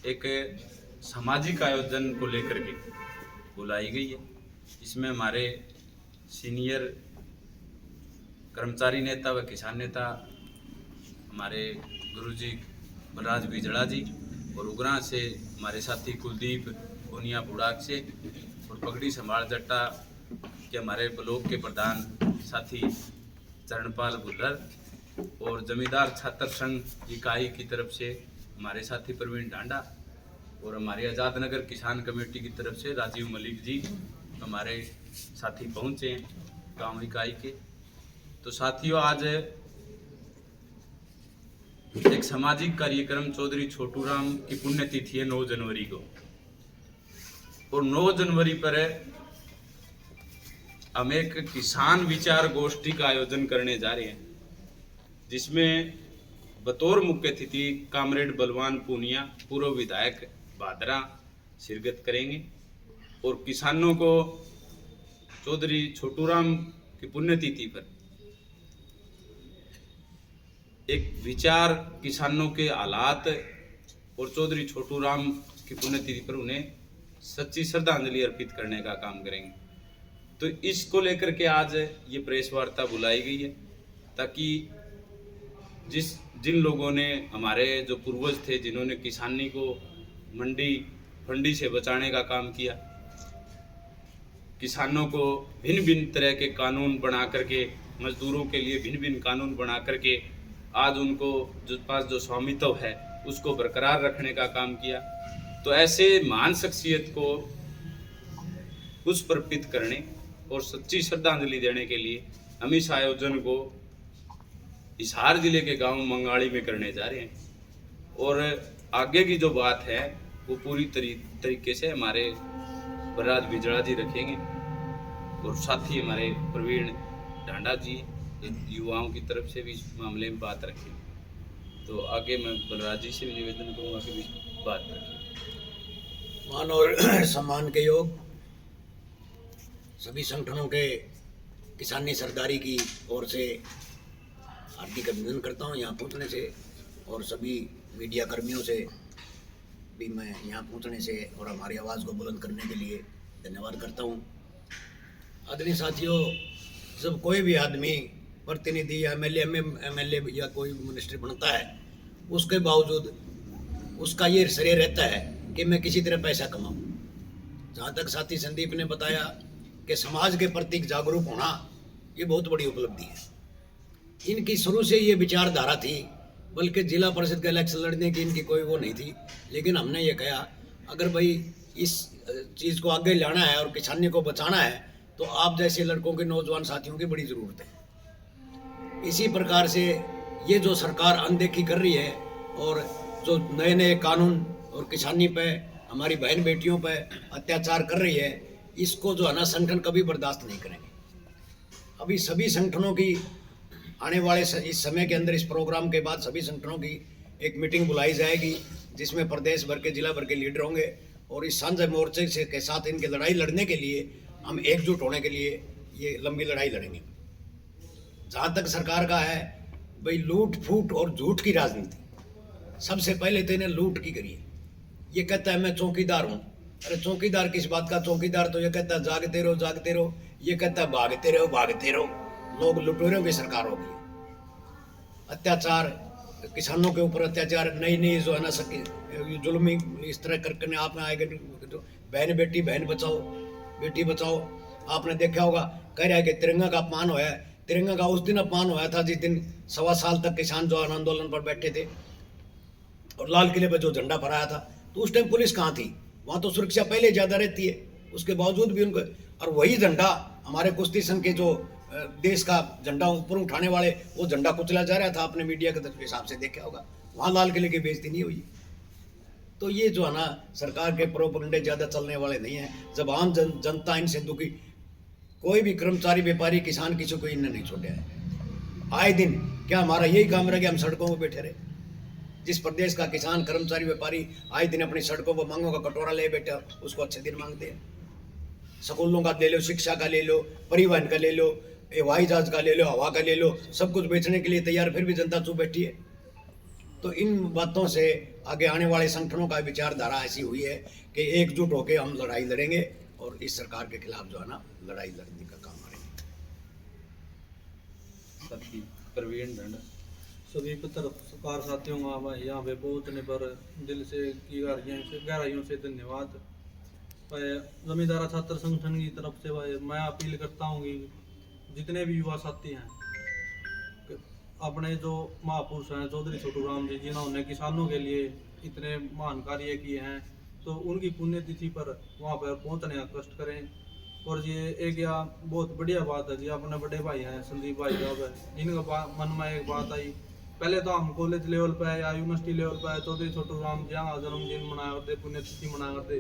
एक सामाजिक आयोजन को लेकर के बुलाई गई है। इसमें हमारे सीनियर कर्मचारी नेता व किसान नेता हमारे गुरुजी बलराज बिजड़ा जी और उगरा से हमारे साथी कुलदीप कोनिया बुड़ाक से और पगड़ी संभाल जट्टा के हमारे ब्लॉक के प्रधान साथी चरणपाल भुल्लर और जमींदार छात्र संघ इकाई की तरफ से हमारे साथी प्रवीण ढांडा और हमारे आज़ाद नगर किसान कमेटी की तरफ से राजीव मलिक जी हमारे साथी पहुंचे हैं गांव इकाई के। तो साथियों, आज एक सामाजिक कार्यक्रम चौधरी छोटूराम की पुण्यतिथि है 9 जनवरी को, और 9 जनवरी पर हम एक किसान विचार गोष्ठी का आयोजन करने जा रहे हैं, जिसमें बतौर मुख्य अतिथि कामरेड बलवान पूनिया पूर्व विधायक भादरा शिरकत करेंगे और किसानों को चौधरी छोटूराम की पुण्यतिथि पर एक विचार किसानों के हालात और चौधरी छोटूराम की पुण्यतिथि पर उन्हें सच्ची श्रद्धांजलि अर्पित करने का काम करेंगे। तो इसको लेकर के आज ये प्रेस वार्ता बुलाई गई है, ताकि जिन लोगों ने हमारे जो पूर्वज थे, जिन्होंने किसानी को मंडी फंडी से बचाने का काम किया, किसानों को भिन्न भिन्न तरह के कानून बना करके, मजदूरों के लिए भिन्न भिन्न कानून बना करके आज उनको जो पास जो स्वामित्व है उसको बरकरार रखने का काम किया। तो ऐसे महान शख्सियत को पुष्पार्पित करने और सच्ची श्रद्धांजलि देने के लिए हम इस आयोजन को हिसार जिले के गांव मंगाड़ी में करने जा रहे हैं। और आगे की जो बात है वो पूरी तरीके से हमारे बलराज बिजड़ा जी रखेंगे और साथ ही हमारे प्रवीण ढांडा जी युवाओं की तरफ से भी इस मामले में बात रखेंगे। तो आगे मैं बलराज जी से भी निवेदन करूँगा कि भी बात रखें। मान और सम्मान के योग सभी संगठनों के किसानी सरदारी की ओर से हार्दिक अभिनंदन करता हूँ यहाँ पहुँचने से, और सभी मीडिया कर्मियों से भी मैं यहाँ पहुँचने से और हमारी आवाज़ को बुलंद करने के लिए धन्यवाद करता हूँ। आदरणीय साथियों, जब कोई भी आदमी प्रतिनिधि या एमएलए या कोई मिनिस्टर बनता है, उसके बावजूद उसका ये श्रेय रहता है कि मैं किसी तरह पैसा कमाऊँ। जहाँ तक साथी संदीप ने बताया कि समाज के प्रति जागरूक होना ये बहुत बड़ी उपलब्धि है। इनकी शुरू से ये विचारधारा थी, बल्कि जिला परिषद का इलेक्शन लड़ने की इनकी कोई वो नहीं थी, लेकिन हमने ये कहा अगर भाई इस चीज़ को आगे लाना है और किसानी को बचाना है तो आप जैसे लड़कों के नौजवान साथियों की बड़ी ज़रूरत है। इसी प्रकार से ये जो सरकार अनदेखी कर रही है और जो नए नए कानून और किसानी पे हमारी बहन बेटियों पे अत्याचार कर रही है, इसको जो है ना संगठन कभी बर्दाश्त नहीं करेंगे। अभी सभी संगठनों की आने वाले इस समय के अंदर, इस प्रोग्राम के बाद सभी संगठनों की एक मीटिंग बुलाई जाएगी, जिसमें प्रदेश भर के जिला भर के लीडर होंगे और इस साझा मोर्चे से के साथ इनके लड़ाई लड़ने के लिए हम एकजुट होने के लिए ये लंबी लड़ाई लड़ेंगे। जहाँ तक सरकार का है, भाई लूट फूट और झूठ की राजनीति सबसे पहले तो इन्हें लूट की करी है। ये कहता है मैं चौकीदार हूँ। अरे चौकीदार किस बात का? चौकीदार तो ये कहता है जागते रहो जागते रहो, ये कहता है भागते रहो भागते रहो। लोग लुटेरों की सरकार हो गई। अत्याचार, किसानों के ऊपर अत्याचार, नई नई जो है ना जुल्मी इस तरह करके आप में आएगा। तो बहन बचाओ बेटी बचाओ, आपने देखा होगा कह रहा है कि तिरंगा का अपमान हुआ है। तिरंगा का उस दिन अपमान हुआ था जिस दिन 1.25 साल तक किसान जो आंदोलन पर बैठे थे और लाल किले पर जो झंडा फहराया था, तो उस टाइम पुलिस कहाँ थी? वहाँ तो सुरक्षा पहले ज़्यादा रहती है, उसके बावजूद भी उनको। और वही झंडा हमारे कुश्ती संघ के जो देश का झंडा ऊपर उठाने वाले, वो झंडा कुचला जा रहा था। आपने मीडिया के हिसाब से देखा होगा, वहाँ लाल किले की बेइज्जती नहीं हुई। तो ये जो है ना सरकार के प्रोपेगेंडे ज़्यादा चलने वाले नहीं हैं। जब आम जनता इनसे दुखी, कोई भी कर्मचारी व्यापारी किसान किसी को इनने नहीं छोड़ा है। आए दिन क्या हमारा यही काम रह गया, हम सड़कों पर बैठे रहे? जिस प्रदेश का किसान कर्मचारी व्यापारी आए दिन अपनी सड़कों पर मांगों का कटोरा ले बैठा, उसको अच्छे दिन मांगते हैं। स्कूलों का ले लो, शिक्षा का ले लो, परिवहन का ले लो, हवाई जहाज का ले लो, हवा का ले लो, सब कुछ बेचने के लिए तैयार, फिर भी जनता चुप बैठी है। तो इन बातों से आगे आने वाले संगठनों का विचारधारा ऐसी हुई है कि एकजुट होकर हम लड़ाई लड़ेंगे और इस सरकार के खिलाफ जो है ना लड़ाई लड़ने का काम करेंगे। साथी प्रवीण ढंड। सभी पत्रकार साथियों का भाई यहाँ पे पहुँचने पर दिल से की गहराइयों से धन्यवाद। भाई जमींदारा छात्र संगठन की तरफ से भाई मैं अपील करता हूँ कि जितने भी युवा साथी हैं, अपने जो महापुरुष हैं चौधरी छोटू राम जी, जिन्होंने किसानों के लिए इतने महान कार्य किए हैं, तो उनकी पुण्यतिथि पर वहाँ पर पहुँचने का कष्ट करें। और ये एक बहुत बढ़िया बात है जी, अपने बड़े भाई हैं संदीप भाई साहब, इनका मन में एक बात आई। पहले तो हम कॉलेज लेवल पे या यूनिवर्सिटी लेवल पे चौधरी छोटू राम जी का जन्मदिन मनाया करते, पुण्यतिथि मनाया करते,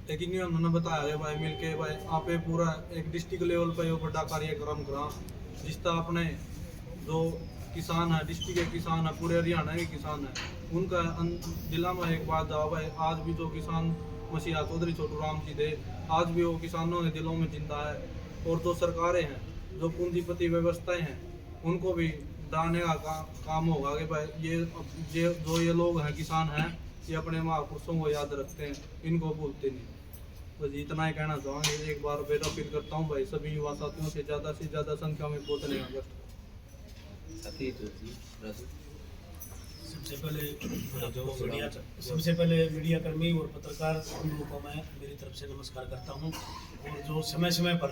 लेकिन ये उन्होंने बताया है भाई मिलके भाई आप पूरा एक डिस्ट्रिक्ट लेवल पे वो बड़ा कार्यक्रम करा, जिसका अपने जो किसान है, डिस्ट्रिक्ट के किसान है, पूरे हरियाणा के किसान है, उनका जिला में एक बात था भाई, आज भी जो किसान मसीहा चौधरी छोटू राम जी थे, आज भी वो किसानों के दिलों में जिंदा है। और जो सरकारें हैं, जो पूंजीपति व्यवस्थाएं हैं, उनको भी डालने का काम होगा कि भाई ये लोग हैं, किसान हैं, ये अपने महापुरुषों को याद रखते हैं, इनको भूलते नहीं। बस इतना ही कहना चाहूँगा। एक बार फिर अपील करता हूँ भाई सभी युवा साथियों से ज़्यादा संख्या में पहुँचने का कष्ट। साथी सबसे पहले मीडिया कर्मी और पत्रकार बंधुओं को मैं मेरी तरफ से नमस्कार करता हूं। और जो समय समय पर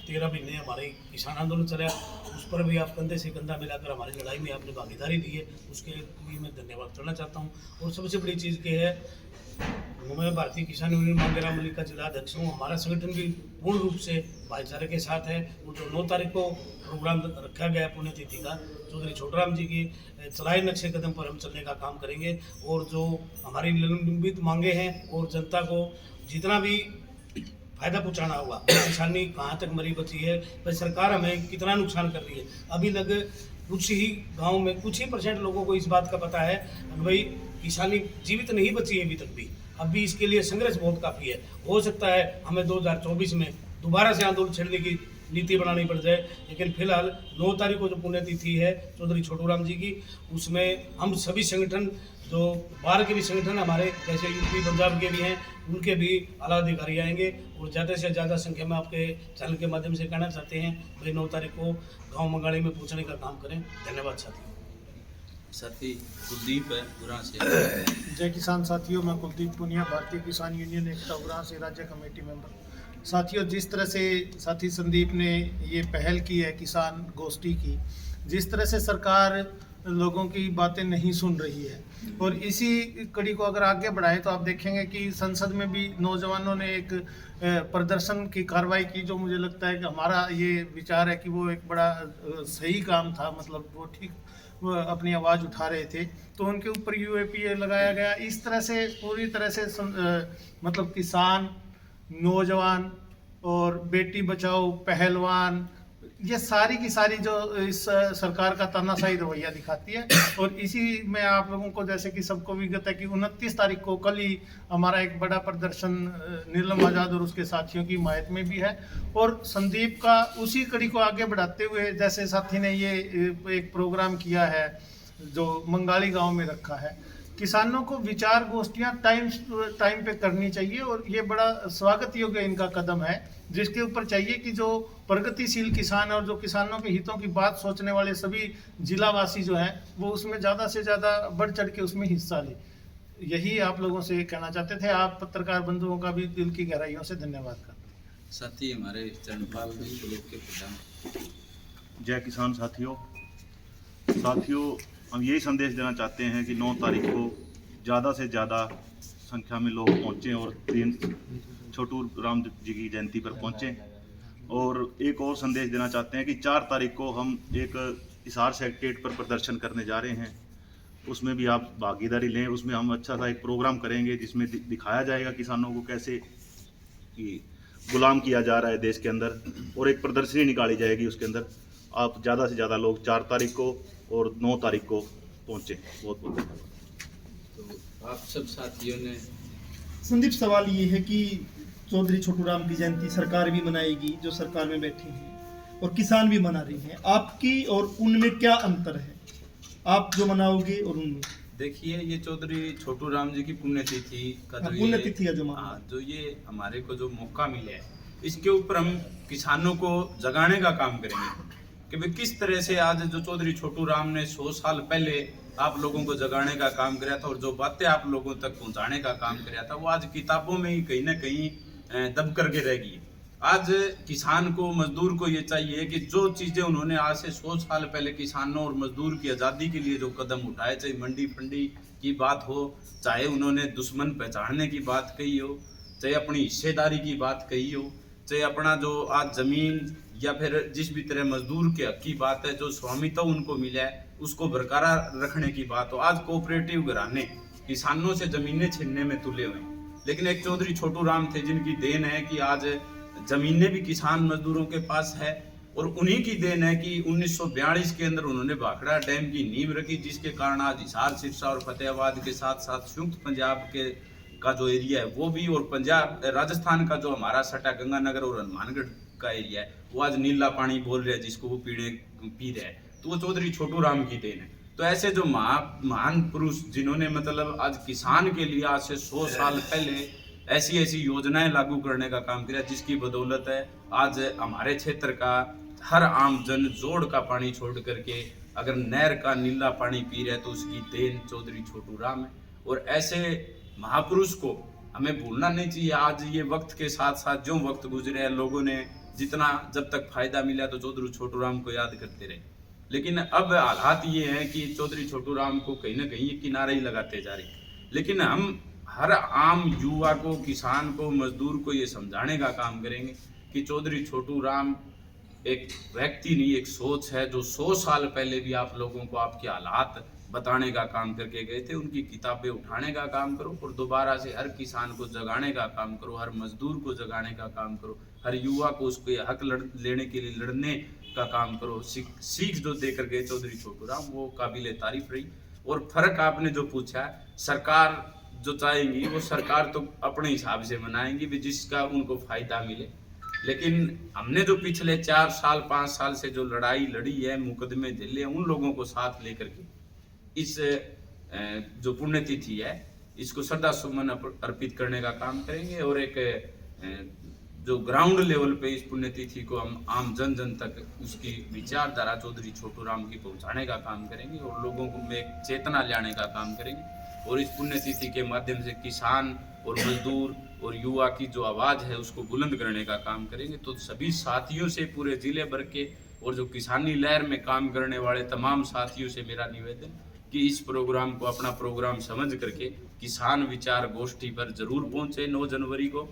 13 महीने हमारे किसान आंदोलन चला, उस पर भी आप कंधे से कंधा मिलाकर हमारी लड़ाई में आपने भागीदारी दी है, उसके लिए मैं धन्यवाद करना चाहता हूं। और सबसे बड़ी चीज़ क्या है, मैं भारतीय किसान यूनियन मांगेराम मलिक का जिला अध्यक्ष हूँ। हमारा संगठन भी पूर्ण रूप से भाईचारे के साथ है। वो जो 9 तारीख को प्रोग्राम रखा गया है पुण्यतिथि का, चौधरी छोटूराम जी की चलाए नक्शे कदम पर हम चलने का काम करेंगे। और जो हमारी निलंबित मांगे हैं और जनता को जितना भी फायदा पहुंचाना होगा, किसानी कहाँ तक मरी बची है, भाई सरकार हमें कितना नुकसान कर रही है। अभी लग कुछ ही गांव में कुछ ही % लोगों को इस बात का पता है कि भाई किसानी जीवित नहीं बची है अभी तक भी। अभी इसके लिए संघर्ष बहुत काफ़ी है। हो सकता है हमें 2024 में दोबारा से आंदोलन छेड़ने की नीति बनानी पड़ जाए, लेकिन फिलहाल 9 तारीख को जो पुण्यतिथि है चौधरी छोटू राम जी की, उसमें हम सभी संगठन, जो बाहर के भी संगठन हमारे जैसे यूपी पंजाब के भी हैं, उनके भी आला अधिकारी आएंगे। और ज़्यादा से ज़्यादा संख्या में आपके चैनल के माध्यम से कहना चाहते हैं भाई 9 तारीख को गाँव मंगाड़ी में पहुँचने का काम करें। धन्यवाद साथी। साथी कुलदीप है गुरां से। जय किसान साथियों, मैं कुलदीप पुनिया, भारतीय किसान यूनियन एकता गुरां से राज्य कमेटी मेंबर। साथियों, जिस तरह से साथी संदीप ने ये पहल की है किसान गोष्ठी की, जिस तरह से सरकार लोगों की बातें नहीं सुन रही है, और इसी कड़ी को अगर आगे बढ़ाए तो आप देखेंगे कि संसद में भी नौजवानों ने एक प्रदर्शन की कार्रवाई की, जो मुझे लगता है कि हमारा ये विचार है कि वो एक बड़ा सही काम था। मतलब वो ठीक अपनी आवाज़ उठा रहे थे, तो उनके ऊपर UAPA लगाया गया। इस तरह से पूरी तरह से मतलब किसान, नौजवान और बेटी बचाओ, पहलवान, ये सारी की सारी जो इस सरकार का तानाशाही रवैया दिखाती है। और इसी में आप लोगों को जैसे कि सबको विगत है कि 29 तारीख को कल ही हमारा एक बड़ा प्रदर्शन नीलम आज़ाद और उसके साथियों की हिमायत में भी है। और संदीप का उसी कड़ी को आगे बढ़ाते हुए जैसे साथी ने ये एक प्रोग्राम किया है जो मंगाली गांव में रखा है, किसानों को विचार गोष्ठियाँ टाइम पे करनी चाहिए। और ये बड़ा स्वागत योग्य इनका कदम है, जिसके ऊपर चाहिए कि जो प्रगतिशील किसान और जो किसानों के हितों की बात सोचने वाले सभी जिलावासी जो हैं, वो उसमें ज़्यादा से ज़्यादा बढ़ चढ़ के उसमें हिस्सा लें। यही आप लोगों से कहना चाहते थे। आप पत्रकार बंधुओं का भी दिल की गहराइयों से धन्यवाद करते हैं। साथी हमारे चरणपाल जी ब्लॉक के प्रधान। जय किसान साथियों, हम यही संदेश देना चाहते हैं कि 9 तारीख को ज़्यादा से ज़्यादा संख्या में लोग पहुँचें और छोटू राम जी की जयंती पर पहुँचें। और एक और संदेश देना चाहते हैं कि 4 तारीख को हम एक हिसार सेक्रेटेरिएट पर प्रदर्शन करने जा रहे हैं, उसमें भी आप भागीदारी लें। उसमें हम अच्छा सा एक प्रोग्राम करेंगे जिसमें दिखाया जाएगा किसानों को कैसे कि गुलाम किया जा रहा है देश के अंदर, और एक प्रदर्शनी निकाली जाएगी उसके अंदर। आप ज़्यादा से ज़्यादा लोग 4 तारीख को और 9 तारीख को पहुँचें। बहुत बहुत धन्यवाद। तो आप सब साथियों ने संदीप, सवाल ये है कि चौधरी छोटू राम की जयंती सरकार भी मनाएगी, जो सरकार में बैठी हैं, और किसान भी मना रही हैं, आपकी और उनमें क्या अंतर है? आप जो मनाओगे और उनमें? देखिए, ये चौधरी छोटू राम जी की पुण्यतिथि का जो पुण्यतिथि का जो मामला। हाँ, जो ये हमारे को जो मौका मिला है, इसके ऊपर हम किसानों को जगाने का काम करेंगे कि भाई किस तरह से आज जो चौधरी छोटू राम ने 100 साल पहले आप लोगों को जगाने का काम किया था और जो बातें आप लोगों तक पहुंचाने का काम किया था, वो आज किताबों में ही कहीं ना कहीं दब करके रह गई। आज किसान को, मजदूर को ये चाहिए कि जो चीजें उन्होंने आज से 100 साल पहले किसानों और मजदूर की आज़ादी के लिए जो कदम उठाए, चाहे मंडी फंडी की बात हो, चाहे उन्होंने दुश्मन पहचानने की बात कही हो, चाहे अपनी हिस्सेदारी की बात कही हो, चाहे अपना जो आज जमीन या फिर जिस भी तरह मजदूर के हक की बात है, जो स्वामित्व उनको मिला है उसको बरकरार रखने की बात हो। आज कोऑपरेटिव घराने किसानों से जमीनें छीनने में तुले हुए हैं, लेकिन एक चौधरी छोटू राम थे जिनकी देन है कि आज जमीनें भी किसान मजदूरों के पास है, और उन्हीं की देन है कि 1942 के अंदर उन्होंने भाखड़ा डैम की नींव रखी, जिसके कारण आज हिसार, सिरसा और फतेहाबाद के साथ साथ संयुक्त पंजाब के का जो एरिया है वो भी, और पंजाब राजस्थान का जो हमारा सटा गंगानगर और हनुमानगढ़ का एरिया है वो आज नीला पानी बोल रहे हैं, जिसको वो पी रहे हैं, तो वो चौधरी छोटू राम की देन है। तो ऐसे जो महान पुरुष जिन्होंने मतलब आज किसान के लिए आज से 100 साल पहले ऐसी ऐसी योजनाएं लागू करने का काम किया, जिसकी बदौलत है आज हमारे क्षेत्र का हर आम जन जोड़ का पानी छोड़ करके अगर नहर का नीला पानी पी रहे, तो उसकी देन चौधरी छोटू राम है। और ऐसे महापुरुष को हमें भूलना नहीं चाहिए। आज ये वक्त के साथ साथ जो वक्त गुजरे हैं, लोगों ने जितना जब तक फायदा मिला तो चौधरी छोटू राम को याद करते रहे, लेकिन अब हालात ये हैं कि चौधरी छोटू राम को कहीं ना कहीं किनारे ही लगाते जा रहे। लेकिन हम हर आम युवा को, किसान को, मजदूर को ये समझाने का काम करेंगे कि चौधरी छोटू राम एक व्यक्ति नहीं, एक सोच है जो 100 साल पहले भी आप लोगों को आपके हालात बताने का काम करके गए थे। उनकी किताबें उठाने का काम करो और दोबारा से हर किसान को जगाने का काम करो, हर मजदूर को जगाने का काम करो, हर युवा को उसके हक लेने के लिए लड़ने का काम करो। सीख जो देकर गए चौधरी छोटू राम, वो काबिले तारीफ रही। और फर्क आपने जो पूछा, सरकार जो चाहेंगी वो सरकार तो अपने हिसाब से मनाएंगी भी, जिसका उनको फायदा मिले। लेकिन हमने जो पिछले 4 साल 5 साल से जो लड़ाई लड़ी है, मुकदमे झेले, उन लोगों को साथ लेकर के इस जो पुण्यतिथि है इसको श्रद्धा सुमन अर्पित करने का काम करेंगे। और एक जो ग्राउंड लेवल पे इस पुण्यतिथि को हम आम जन जन तक उसकी विचारधारा चौधरी छोटू राम की पहुंचाने का काम करेंगे और लोगों को में एक चेतना लाने का काम करेंगे। और इस पुण्यतिथि के माध्यम से किसान और मजदूर और युवा की जो आवाज़ है उसको बुलंद करने का काम करेंगे। तो सभी साथियों से, पूरे जिले भर के और जो किसानी लहर में काम करने वाले तमाम साथियों से मेरा निवेदन कि इस प्रोग्राम को अपना प्रोग्राम समझ करके किसान विचार गोष्ठी पर जरूर पहुंचे 9 जनवरी को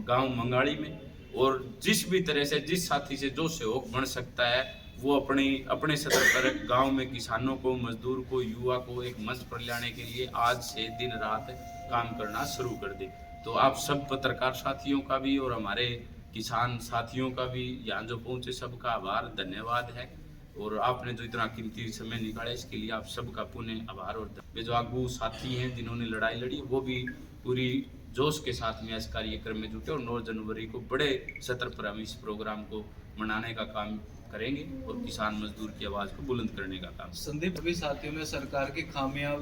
गांव मंगाड़ी में। और जिस भी तरह से, जिस साथी से जो सहयोग बन सकता है, वो अपने सतर पर गांव में किसानों को, मजदूर को, युवा को एक मंच पर लाने के लिए आज से दिन रात काम करना शुरू कर दे। तो आप सब पत्रकार साथियों का भी और हमारे किसान साथियों का भी, यहाँ जो पहुंचे सबका आभार, धन्यवाद है। और आपने जो इतना कीमती समय निकाला इसके लिए आप सबका पुनः आभार। और वे जो आगू साथी हैं जिन्होंने लड़ाई लड़ी, वो भी पूरी जोश के साथ में इस कार्यक्रम में जुटे और 9 जनवरी को बड़े सतर पर हम इस प्रोग्राम को मनाने का काम करेंगे और किसान मजदूर की आवाज़ को बुलंद करने का काम। संदीप, सभी साथियों ने सरकार की खामियां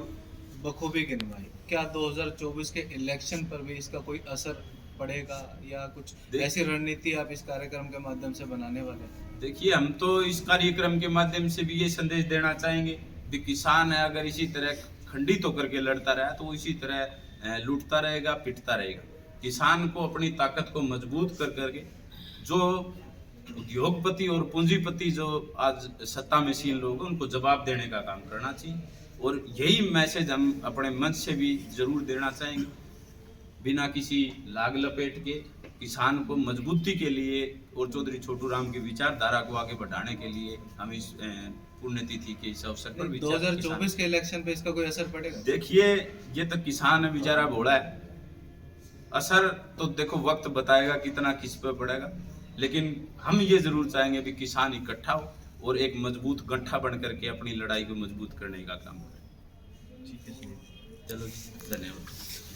बखूबी गिनवाई, क्या 2024 के इलेक्शन पर भी इसका कोई असर पड़ेगा या कुछ ऐसी रणनीति आप इस कार्यक्रम के माध्यम से बनाने वाले हैं? देखिए, हम तो इस कार्यक्रम के माध्यम से भी ये संदेश देना चाहेंगे कि किसान है अगर इसी तरह खंडित होकर के लड़ता रहा तो इसी तरह लूटता रहेगा, पिटता रहेगा। किसान को अपनी ताकत को मजबूत कर करके जो उद्योगपति और पूंजीपति जो आज सत्ता में सीन लोग हैं उनको जवाब देने का काम करना चाहिए। और यही मैसेज हम अपने मंच से भी जरूर देना चाहेंगे, बिना किसी लाग लपेट के किसान को मजबूती के लिए और चौधरी छोटू राम की विचारधारा को आगे बढ़ाने के लिए हम इस पुण्यतिथि के इस अवसर पर 2024 के इलेक्शन पे इसका कोई असर पड़ेगा? देखिए, ये तो किसान बेचारा भोला है, असर तो देखो वक्त बताएगा कितना किस पर पड़ेगा। लेकिन हम ये जरूर चाहेंगे कि किसान इकट्ठा हो और एक मजबूत गठा बन करके अपनी लड़ाई को मजबूत करने का काम करें। ठीक है, चलो, धन्यवाद।